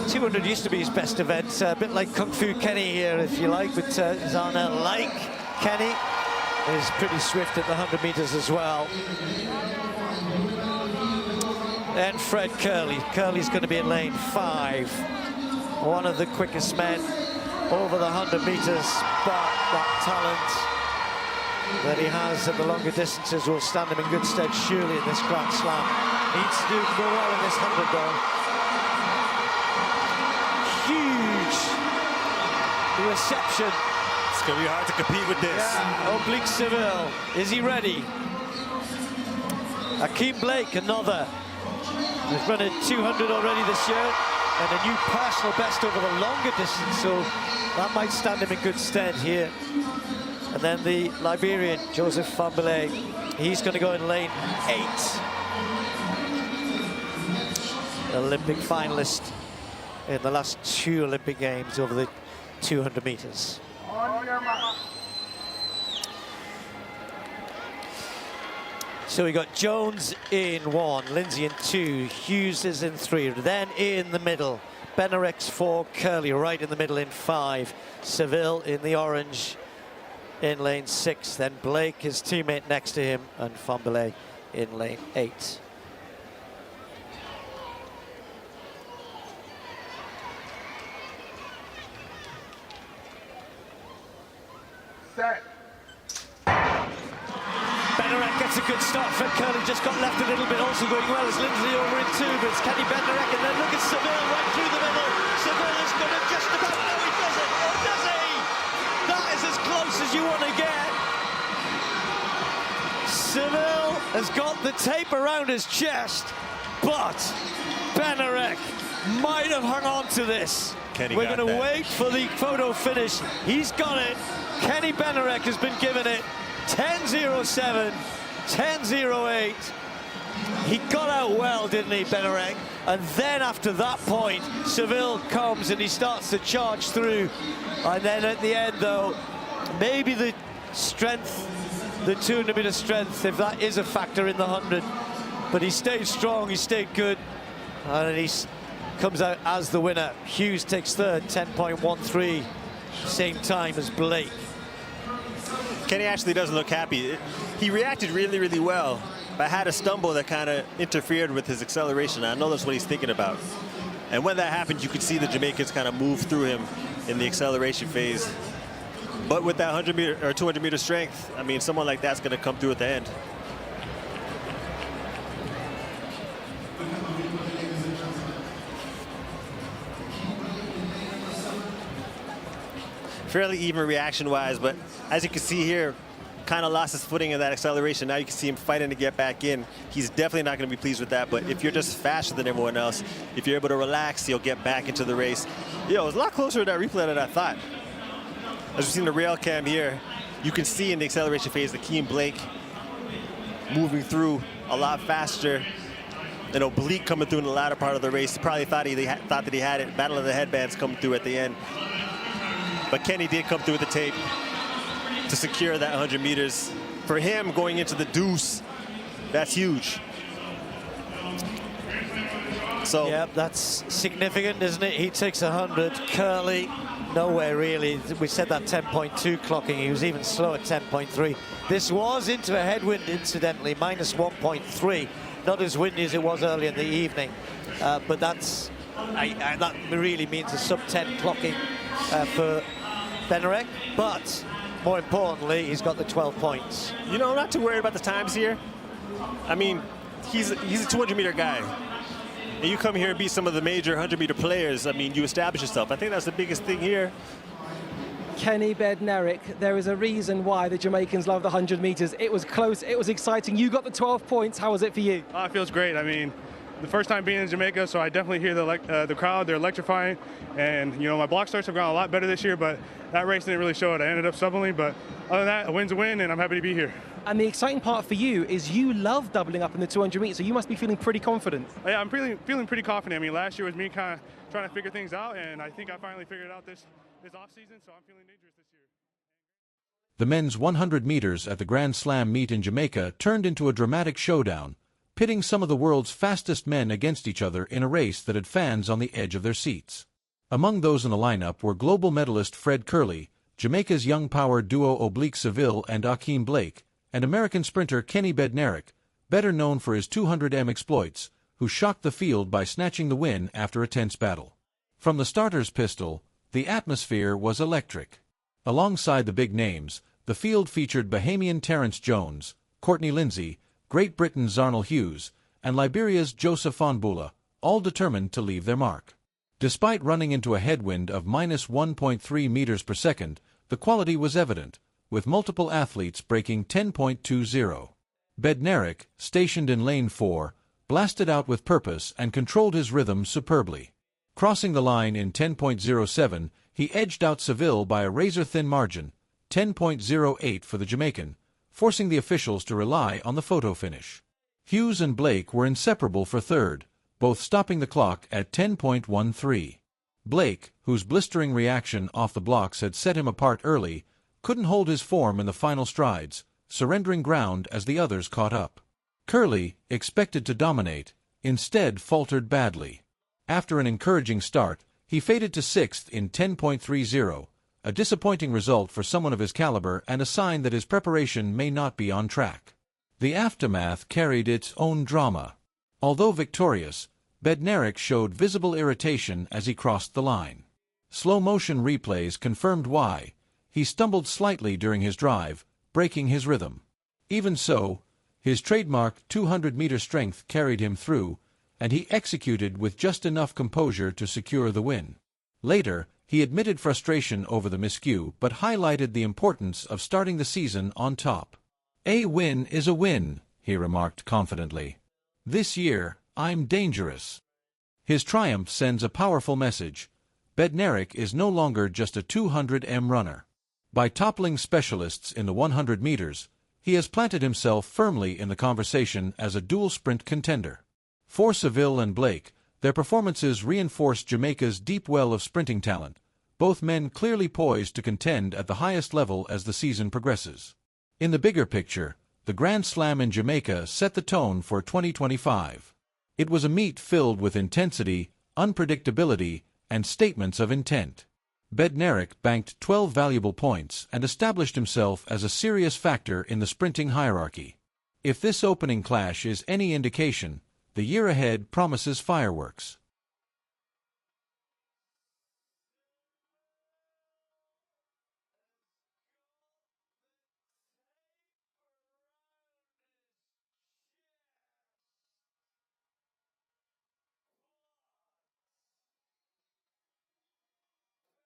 200 used to be his best event, a bit like Kung Fu Kenny here, if you like, but Zharnel, like Kenny, is pretty swift at the 100 meters as well. Then Fred Kerley. Kerley's going to be in lane 5. One of the quickest men over the 100 meters, but that talent that he has at the longer distances will stand him in good stead, surely, in this Grand Slam. Needs to do well in this 100, though. Huge reception. It's going to be hard to compete with this. Yeah. Oblique Seville. Is he ready? Akeem Blake, another. He's run a 200 already this year, and a new personal best over the longer distance, so that might stand him in good stead here. And then the Liberian, Joseph Fahnbulleh, he's going to go in lane 8. Olympic finalist in the last 2 Olympic Games over the 200 meters. So we got Jones in 1, Lindsay in 2, Hughes is in 3. Then in the middle, Bednarek's 4, Kerley right in the middle in 5, Seville in the orange in lane 6. Then Blake, his teammate next to him, and Fahnbulleh in lane 8. Set. Bednarek gets a good start. Fred Kerley just got left a little bit, also going well as Lindsay over in 2, but it's Kenny Bednarek, and then look at Seville right through the middle. Seville is going to just about, no, he does it, or does he? That is as close as you want to get. Seville has got the tape around his chest, but Bednarek might have hung on to this. Kenny, we're going to wait for the photo finish. He's got it. Kenny Bednarek has been given it. 10.07, 10.08. He got out well, didn't he, Bednarek? And then after that point, Seville comes and he starts to charge through. And then at the end, though, maybe the strength, the 200 meter strength, if that is a factor in the 100. But he stayed strong, he stayed good, and he comes out as the winner. Hughes takes third, 10.13, same time as Blake. Kenny actually doesn't look happy. He reacted really, really well, but had a stumble that kind of interfered with his acceleration. I know that's what he's thinking about. And when that happened, you could see the Jamaicans kind of move through him in the acceleration phase. But with that 100 meter or 200 meter strength, I mean, someone like that's going to come through at the end. Fairly even reaction-wise, but as you can see here, kind of lost his footing in that acceleration. Now you can see him fighting to get back in. He's definitely not going to be pleased with that, but if you're just faster than everyone else, if you're able to relax, you'll get back into the race. Yo, it was a lot closer to that replay than I thought. As we've seen the rail cam here, you can see in the acceleration phase, Akeem Blake moving through a lot faster. And Oblique coming through in the latter part of the race. He probably thought that he had it. Battle of the headbands coming through at the end. But Kenny did come through with the tape to secure that 100 meters. For him, going into the deuce, that's huge. So, yeah, that's significant, isn't it? He takes 100. Kerley, nowhere really. We said that 10.2 clocking. He was even slow at 10.3. This was into a headwind, incidentally, minus 1.3. Not as windy as it was earlier in the evening. But that really means a sub-10 clocking for Bednarek, but more importantly, he's got the 12 points. You know, I'm not too worried about the times here. I mean, he's a 200-meter guy. And you come here and beat some of the major 100-meter players, I mean, you establish yourself. I think that's the biggest thing here. Kenny Bednarek, there is a reason why the Jamaicans love the 100 meters. It was close, it was exciting. You got the 12 points. How was it for you? It feels great. I mean, the first time being in Jamaica, so I definitely hear the crowd. They're electrifying, and you know, my block starts have gone a lot better this year, but that race didn't really show it. I ended up stubbornly, but other than that, a win's a win, and I'm happy to be here. And the exciting part for you is you love doubling up in the 200 meters, so you must be feeling pretty confident. Yeah, I'm feeling pretty confident. I mean, last year was me kind of trying to figure things out, and I think I finally figured it out this off-season, so I'm feeling dangerous this year. The men's 100 meters at the Grand Slam meet in Jamaica turned into a dramatic showdown. pitting some of the world's fastest men against each other in a race that had fans on the edge of their seats. Among those in the lineup were global medalist Fred Kerley, Jamaica's young power duo Oblique Seville and Akeem Blake, and American sprinter Kenny Bednarek, better known for his 200m exploits, who shocked the field by snatching the win after a tense battle. From the starter's pistol, the atmosphere was electric. Alongside the big names, the field featured Bahamian Terrence Jones, Courtney Lindsay, Great Britain's Zharnel Hughes, and Liberia's Fahnbulleh, all determined to leave their mark. Despite running into a headwind of -1.3 meters per second, the quality was evident, with multiple athletes breaking 10.20. Bednarek, stationed in lane 4, blasted out with purpose and controlled his rhythm superbly. Crossing the line in 10.07, he edged out Seville by a razor-thin margin, 10.08 for the Jamaican, forcing the officials to rely on the photo finish. Hughes and Blake were inseparable for third, both stopping the clock at 10.13. Blake, whose blistering reaction off the blocks had set him apart early, couldn't hold his form in the final strides, surrendering ground as the others caught up. Kerley, expected to dominate, instead faltered badly. After an encouraging start, he faded to sixth in 10.30, a disappointing result for someone of his caliber and a sign that his preparation may not be on track. The aftermath carried its own drama. Although victorious, Bednarek showed visible irritation as he crossed the line. Slow-motion replays confirmed why. He stumbled slightly during his drive, breaking his rhythm. Even so, his trademark 200-meter strength carried him through, and he executed with just enough composure to secure the win. Later, he admitted frustration over the miscue but highlighted the importance of starting the season on top. "A win is a win," he remarked confidently. "This year, I'm dangerous." His triumph sends a powerful message. Bednarek is no longer just a 200m runner. By toppling specialists in the 100 meters, he has planted himself firmly in the conversation as a dual sprint contender. For Seville and Blake, their performances reinforced Jamaica's deep well of sprinting talent, both men clearly poised to contend at the highest level as the season progresses. In the bigger picture, the Grand Slam in Jamaica set the tone for 2025. It was a meet filled with intensity, unpredictability, and statements of intent. Bednarek banked 12 valuable points and established himself as a serious factor in the sprinting hierarchy. If this opening clash is any indication, the year ahead promises fireworks.